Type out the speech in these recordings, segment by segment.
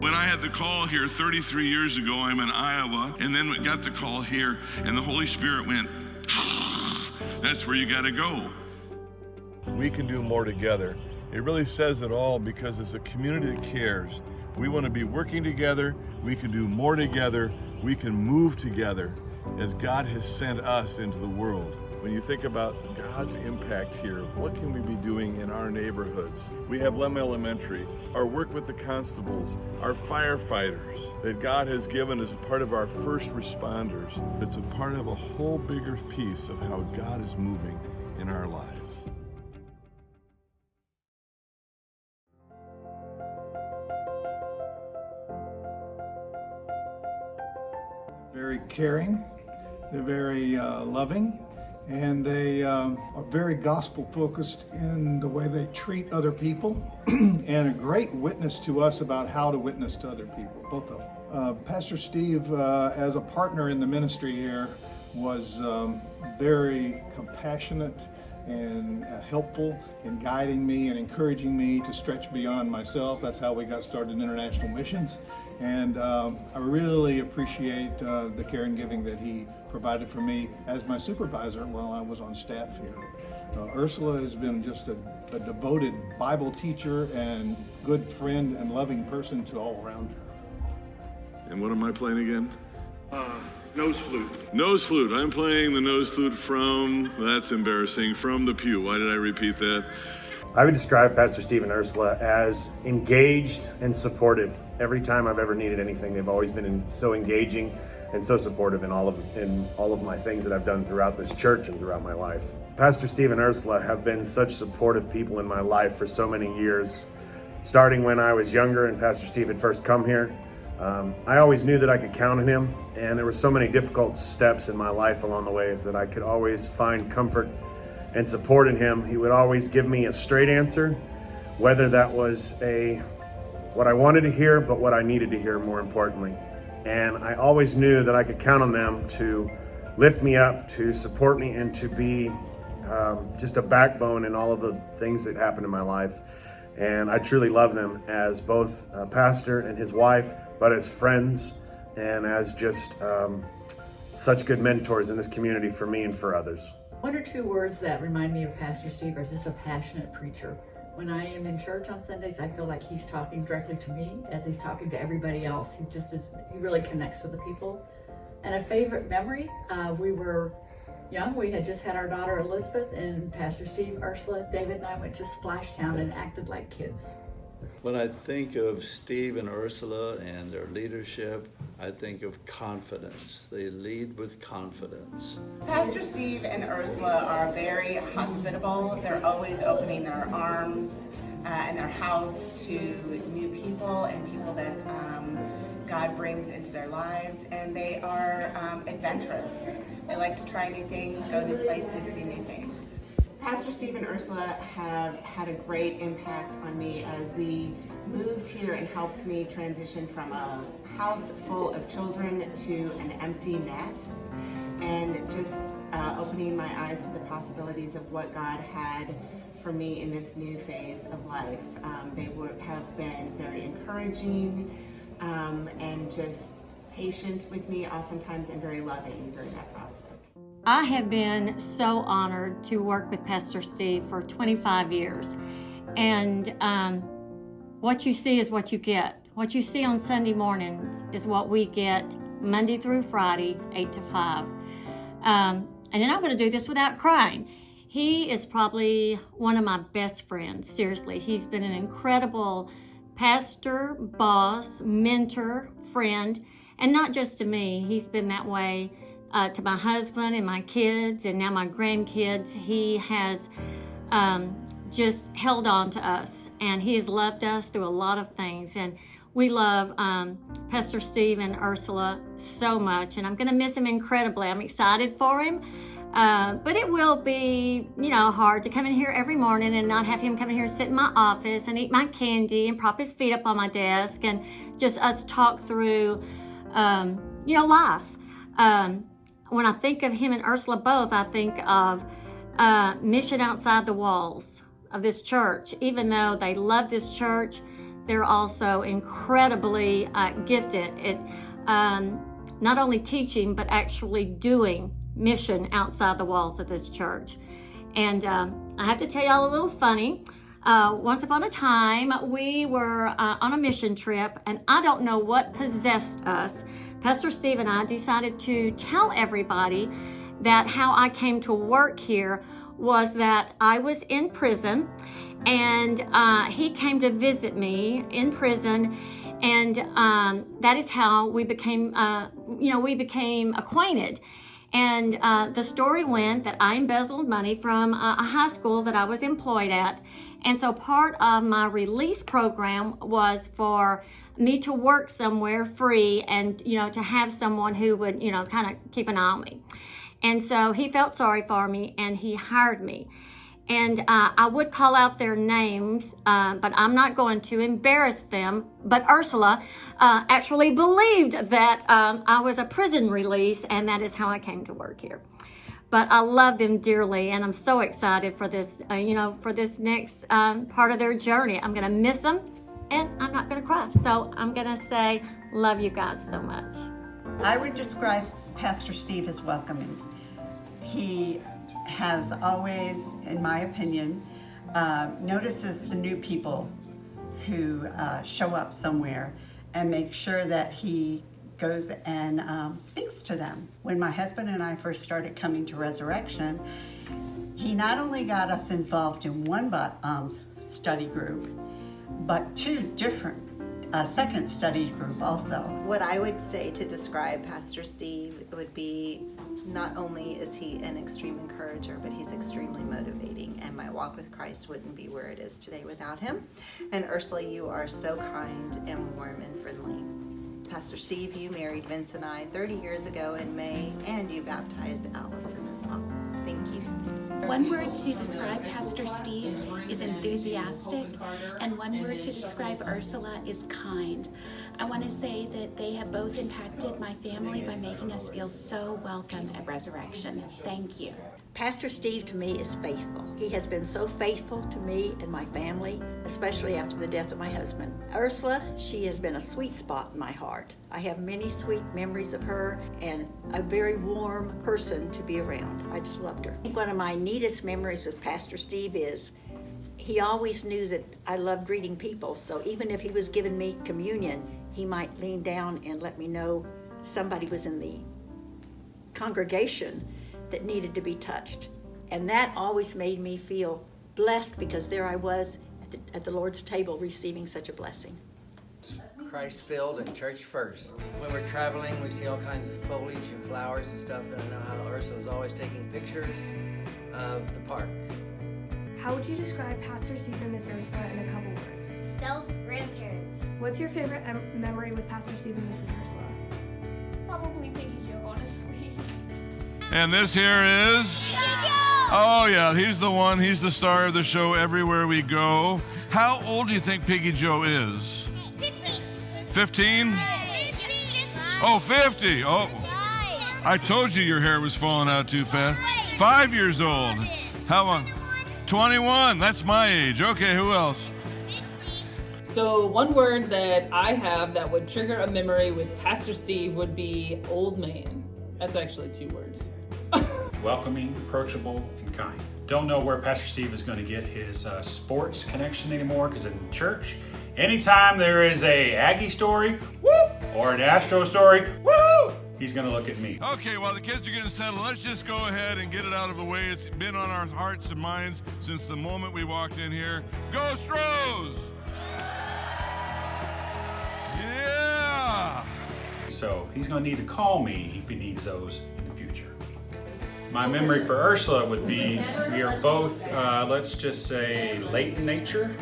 When I had the call here 33 years ago, I'm in Iowa, and then we got the call here, and the Holy Spirit went, that's where you got to go. We can do more together. It really says it all, because it's a community that cares. We want to be working together. We can do more together. We can move together as God has sent us into the world. When you think about God's impact here, what can we be doing in our neighborhoods? We have Lem Elementary, our work with the constables, our firefighters that God has given as a part of our first responders. It's a part of a whole bigger piece of how God is moving in our lives. Very caring, they're very loving, and they are very gospel focused in the way they treat other people and a great witness to us about how to witness to other people, both of them. Pastor Steve, as a partner in the ministry here, was very compassionate and helpful in guiding me and encouraging me to stretch beyond myself. That's how we got started in international missions. And I really appreciate the care and giving that he provided for me as my supervisor while I was on staff here. Ursula has been just a devoted Bible teacher and good friend and loving person to all around her. And what am I playing again? Nose flute. Nose flute. I'm playing the nose flute from, that's embarrassing, from the pew. Why did I repeat that? I would describe Pastor Steve and Ursula as engaged and supportive. Every time I've ever needed anything, they've always been so engaging and so supportive in all of my things that I've done throughout this church and throughout my life. Pastor Steve and Ursula have been such supportive people in my life for so many years. Starting when I was younger and Pastor Steve had first come here, I always knew that I could count on him, and there were so many difficult steps in my life along the way that I could always find comfort and support in him. He would always give me a straight answer, whether that was what I wanted to hear, but what I needed to hear more importantly. And I always knew that I could count on them to lift me up, to support me, and to be just a backbone in all of the things that happened in my life. And I truly love them as both a pastor and his wife, but as friends and as just such good mentors in this community for me and for others. One or two words that remind me of Pastor Steve are just a passionate preacher. When I am in church on Sundays, I feel like he's talking directly to me as he's talking to everybody else. He really connects with the people. And a favorite memory, we were young, we had just had our daughter Elizabeth, and Pastor Steve, Ursula, David, and I went to Splashtown and acted like kids. When I think of Steve and Ursula and their leadership, I think of confidence. They lead with confidence. Pastor Steve and Ursula are very hospitable. They're always opening their arms and their house to new people and people that God brings into their lives. And they are adventurous. They like to try new things, go new places, see new things. Pastor Steve and Ursula have had a great impact on me as we moved here and helped me transition from a house full of children to an empty nest, and just opening my eyes to the possibilities of what God had for me in this new phase of life. They have been very encouraging and just patient with me oftentimes, and very loving during that process. I have been so honored to work with Pastor Steve for 25 years. And what you see is what you get. What you see on Sunday mornings is what we get Monday through Friday, 8 to 5. And then I'm going to do this without crying. He is probably one of my best friends, seriously. He's been an incredible pastor, boss, mentor, friend, and not just to me. He's been that way to my husband and my kids and now my grandkids. He has just held on to us, and he has loved us through a lot of things. And we love Pastor Steve and Ursula so much, and I'm going to miss him incredibly. I'm excited for him, but it will be, hard to come in here every morning and not have him come in here and sit in my office and eat my candy and prop his feet up on my desk and just us talk through, life. When I think of him and Ursula both, I think of mission outside the walls of this church. Even though they love this church, they're also incredibly gifted at not only teaching, but actually doing mission outside the walls of this church. And I have to tell y'all a little funny. Once upon a time, we were on a mission trip, and I don't know what possessed us. Pastor Steve and I decided to tell everybody that how I came to work here was that I was in prison, and he came to visit me in prison, and that is how we became, we became acquainted. And the story went that I embezzled money from a high school that I was employed at. And so part of my release program was for me to work somewhere free and, to have someone who would, kind of keep an eye on me. And so he felt sorry for me and he hired me. And I would call out their names, but I'm not going to embarrass them. But Ursula actually believed that I was a prison release, and that is how I came to work here. But I love them dearly, and I'm so excited for this, for this next part of their journey. I'm going to miss them, and I'm not going to cry. So I'm going to say, love you guys so much. I would describe Pastor Steve as welcoming. He has always, in my opinion, notices the new people who show up somewhere and make sure that he goes and speaks to them. When my husband and I first started coming to Resurrection, he not only got us involved in one study group, but two different second study group also. What I would say to describe Pastor Steve would be, not only is he an extreme encourager, but he's extremely motivating, and my walk with Christ wouldn't be where it is today without him. And Ursula, you are so kind and warm and friendly. Pastor Steve, you married Vince and I 30 years ago in May, and you baptized Allison as well. Thank you. One word to describe Pastor Steve is enthusiastic, and one word to describe Ursula is kind. I want to say that they have both impacted my family by making us feel so welcome at Resurrection. Thank you. Pastor Steve to me is faithful. He has been so faithful to me and my family, especially after the death of my husband. Ursula, she has been a sweet spot in my heart. I have many sweet memories of her and a very warm person to be around. I just loved her. I think one of my neatest memories with Pastor Steve is he always knew that I loved greeting people, so even if he was giving me communion, he might lean down and let me know somebody was in the congregation that needed to be touched. And that always made me feel blessed, because there I was at the Lord's table receiving such a blessing. Christ-filled and church first. When we're traveling, we see all kinds of foliage and flowers and stuff, and I know how Ursula's always taking pictures of the park. How would you describe Pastor Steve and Miss Ursula in a couple words? Stealth grandparents. What's your favorite memory with Pastor Steve and Mrs. Ursula? Probably Piggy Joe, honestly. And this here is... Oh yeah, he's the one. He's the star of the show everywhere we go. How old do you think Piggy Joe is? 15? Oh, 50. Oh, I told you your hair was falling out too fast. 5 years old. How long? 21. That's my age. Okay, who else? So one word that I have that would trigger a memory with Pastor Steve would be old man. That's actually 2 words. Welcoming, approachable, and kind. Don't know where Pastor Steve is going to get his sports connection anymore, because in church, anytime there is a Aggie story, whoop, or an Astro story, woo, he's going to look at me. Okay, while the kids are getting settled, let's just go ahead and get it out of the way. It's been on our hearts and minds since the moment we walked in here. Go Stros! Yeah! So he's going to need to call me if he needs those in the future. My memory for Ursula would be, we are both, let's just say, late in nature.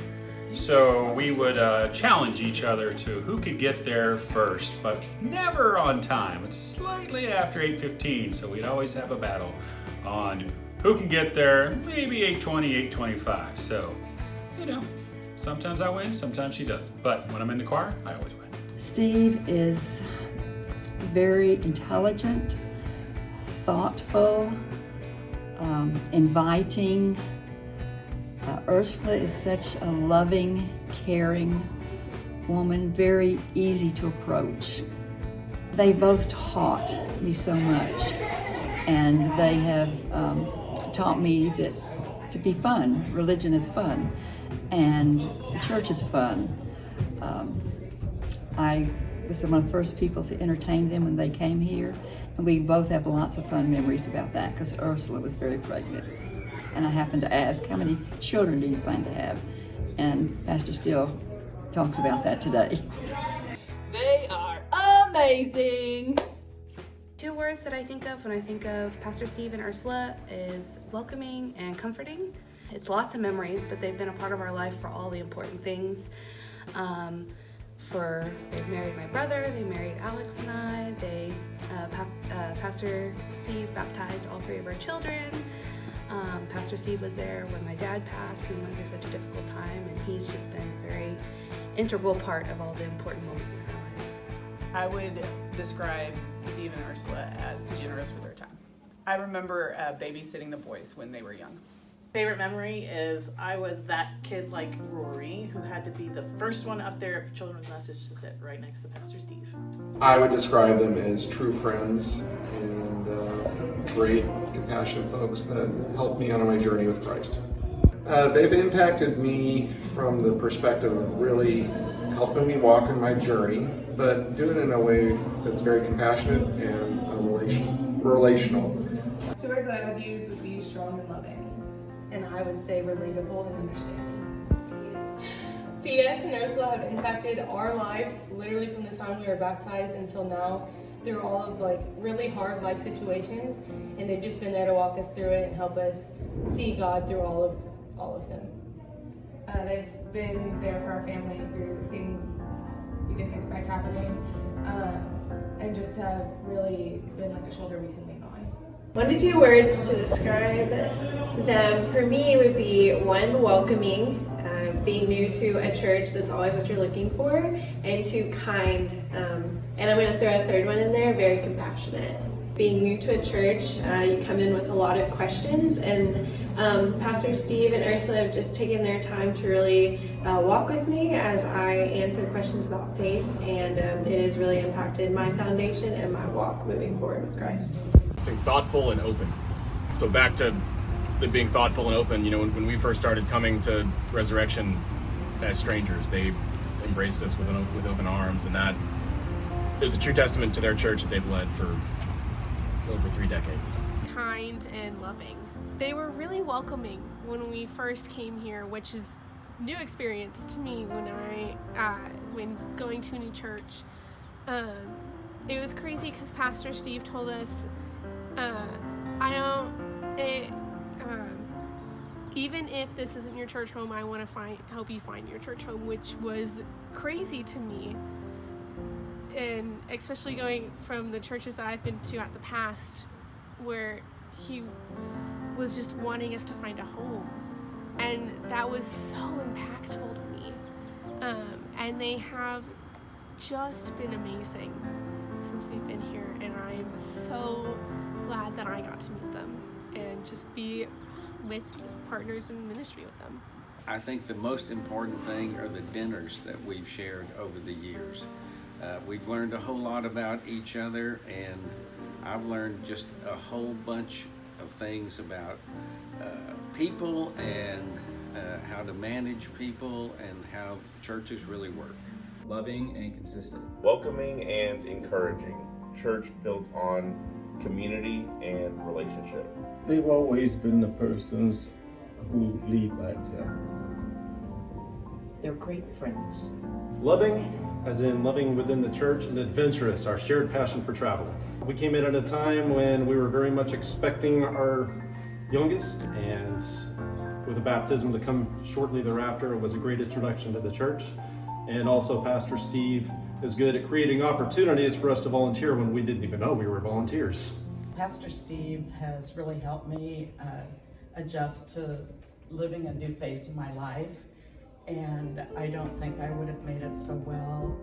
So we would challenge each other to who could get there first, but never on time. It's slightly after 8:15, so we'd always have a battle on who can get there, maybe 8:20, 8:25. So, sometimes I win, sometimes she doesn't. But when I'm in the choir, I always win. Steve is very intelligent, thoughtful, inviting. Ursula is such a loving, caring woman, very easy to approach. They both taught me so much, and they have taught me that to be fun. Religion is fun, and church is fun. I was one of the first people to entertain them when they came here, and we both have lots of fun memories about that because Ursula was very pregnant. And I happened to ask, how many children do you plan to have? And Pastor Steele talks about that today. They are amazing. Two words that I think of when I think of Pastor Steve and Ursula is welcoming and comforting. It's lots of memories, but they've been a part of our life for all the important things. They married my brother, they married Alex and I, Pastor Steve baptized all three of our children. Pastor Steve was there when my dad passed. We went through such a difficult time, and he's just been a very integral part of all the important moments in our lives. I would describe Steve and Ursula as generous with their time. I remember babysitting the boys when they were young. Favorite memory is I was that kid like Rory who had to be the first one up there at Children's Message to sit right next to Pastor Steve. I would describe them as true friends and great, compassionate folks that helped me on my journey with Christ. They've impacted me from the perspective of really helping me walk in my journey, but doing it in a way that's very compassionate and relational. Two words that I would use would be strong and loving. And I would say relatable and understanding. T.S. and Ursula have impacted our lives literally from the time we were baptized until now through all of really hard life situations, and they've just been there to walk us through it and help us see God through all of them. They've been there for our family through things we didn't expect happening, and just have really been like a shoulder we can lean on. 1 to 2 words to describe them for me would be 1, welcoming, being new to a church, that's always what you're looking for, and 2, kind, and I'm going to throw a third one in there, very compassionate. Being new to a church, you come in with a lot of questions, and Pastor Steve and Ursula have just taken their time to really walk with me as I answer questions about faith, and it has really impacted my foundation and my walk moving forward with Christ. Thoughtful and open. So back to the being thoughtful and open, when we first started coming to Resurrection as strangers, they embraced us with open arms, and that is a true testament to their church that they've led for over 3 decades. Kind and loving. They were really welcoming when we first came here, which is new experience to me when going to a new church. It was crazy because Pastor Steve told us, even if this isn't your church home, I want to help you find your church home, which was crazy to me. And especially going from the churches I've been to at the past, where he was just wanting us to find a home. And that was so impactful to me. And they have just been amazing since we've been here, and I am so glad that I got to meet them and just be with partners in ministry with them. I think the most important thing are the dinners that we've shared over the years. We've learned a whole lot about each other, and I've learned just a whole bunch of things about people and how to manage people and how churches really work. Loving and consistent. Welcoming and encouraging. Church built on community and relationship. They've always been the persons who lead by example. They're great friends. Loving, as in loving within the church, and adventurous, our shared passion for travel. We came in at a time when we were very much expecting our youngest, and with a baptism to come shortly thereafter, it was a great introduction to the church. And also Pastor Steve is good at creating opportunities for us to volunteer when we didn't even know we were volunteers. Pastor Steve has really helped me adjust to living a new phase in my life, and I don't think I would have made it so well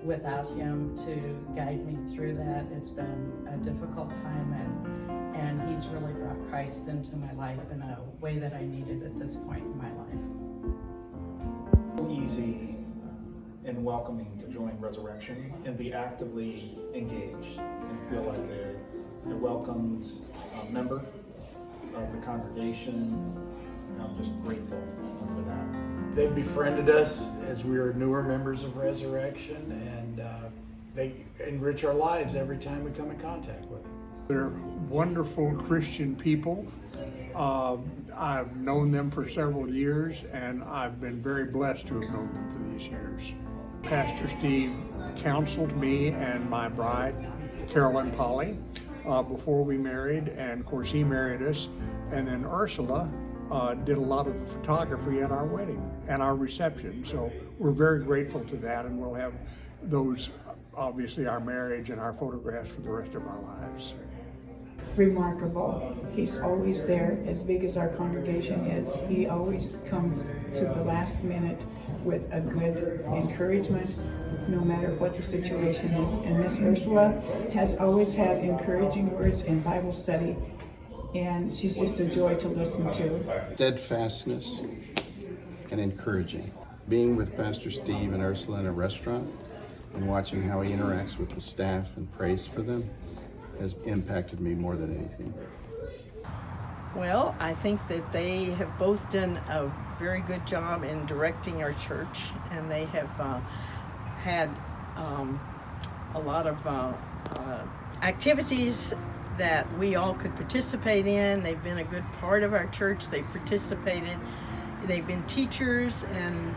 without him to guide me through that. It's been a difficult time, and he's really brought Christ into my life in a way that I needed at this point in my life. so easy and welcoming to join Resurrection and be actively engaged and feel like a welcomed member of the congregation. And I'm just grateful for that. They befriended us as we were newer members of Resurrection, and they enrich our lives every time we come in contact with them. They're wonderful Christian people. I've known them for several years, and I've been very blessed to have known them for these years. Pastor Steve counseled me and my bride, Carolyn Polly, before we married, and of course he married us. And then Ursula did a lot of the photography at our wedding and our reception. So we're very grateful to that, and we'll have those, obviously our marriage and our photographs for the rest of our lives. Remarkable. He's always there, as big as our congregation is. He always comes to the last minute with a good encouragement, no matter what the situation is. And Miss Ursula has always had encouraging words in Bible study, and she's just a joy to listen to. Steadfastness and encouraging. Being with Pastor Steve and Ursula in a restaurant and watching how he interacts with the staff and prays for them has impacted me more than anything. Well, I think that they have both done a very good job in directing our church, and they have had a lot of activities that we all could participate in. They've been a good part of our church. They've participated. They've been teachers and,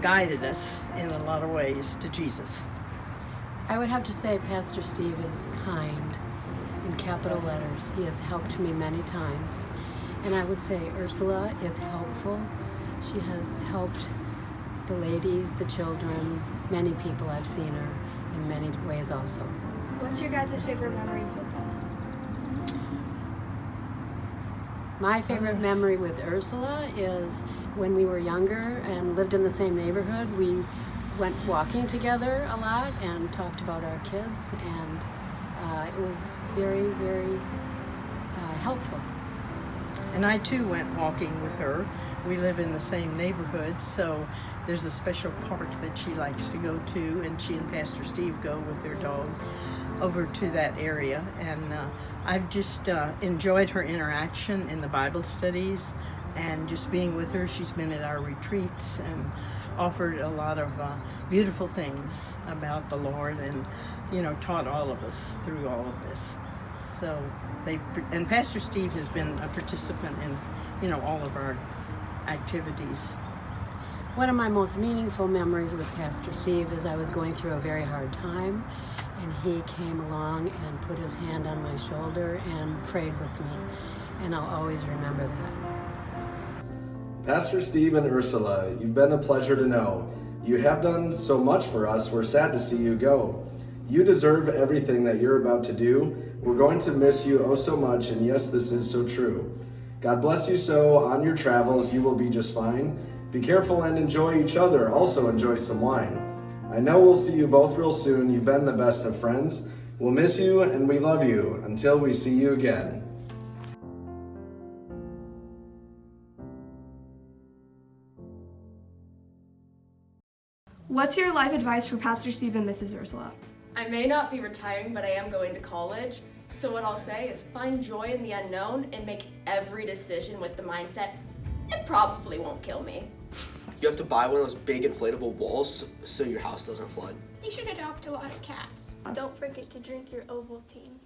guided us in a lot of ways to Jesus. I would have to say Pastor Steve is kind, in capital letters. He has helped me many times. And I would say Ursula is helpful. She has helped the ladies, the children, many people. I've seen her in many ways also. What's your guys' favorite memories with them? My favorite memory with Ursula is when we were younger and lived in the same neighborhood. We went walking together a lot and talked about our kids, and it was very, very helpful. And I too went walking with her. We live in the same neighborhood, so there's a special park that she likes to go to, and she and Pastor Steve go with their dog over to that area. And I've just enjoyed her interaction in the Bible studies and just being with her. She's been at our retreats and offered a lot of beautiful things about the Lord, and taught all of us through all of this. So and Pastor Steve has been a participant in all of our activities. One of my most meaningful memories with Pastor Steve is I was going through a very hard time, and he came along and put his hand on my shoulder and prayed with me, and I'll always remember that. Pastor Steve and Ursula, you've been a pleasure to know. You have done so much for us. We're sad to see you go. You deserve everything that you're about to do. We're going to miss you oh so much, and yes, this is so true. God bless you so on your travels. You will be just fine. Be careful and enjoy each other. Also enjoy some wine. I know we'll see you both real soon. You've been the best of friends. We'll miss you and we love you until we see you again. What's your life advice for Pastor Steve and Mrs. Ursula? I may not be retiring, but I am going to college. So what I'll say is find joy in the unknown and make every decision with the mindset, it probably won't kill me. You have to buy one of those big inflatable walls so your house doesn't flood. You should adopt a lot of cats. Don't forget to drink your Ovaltine.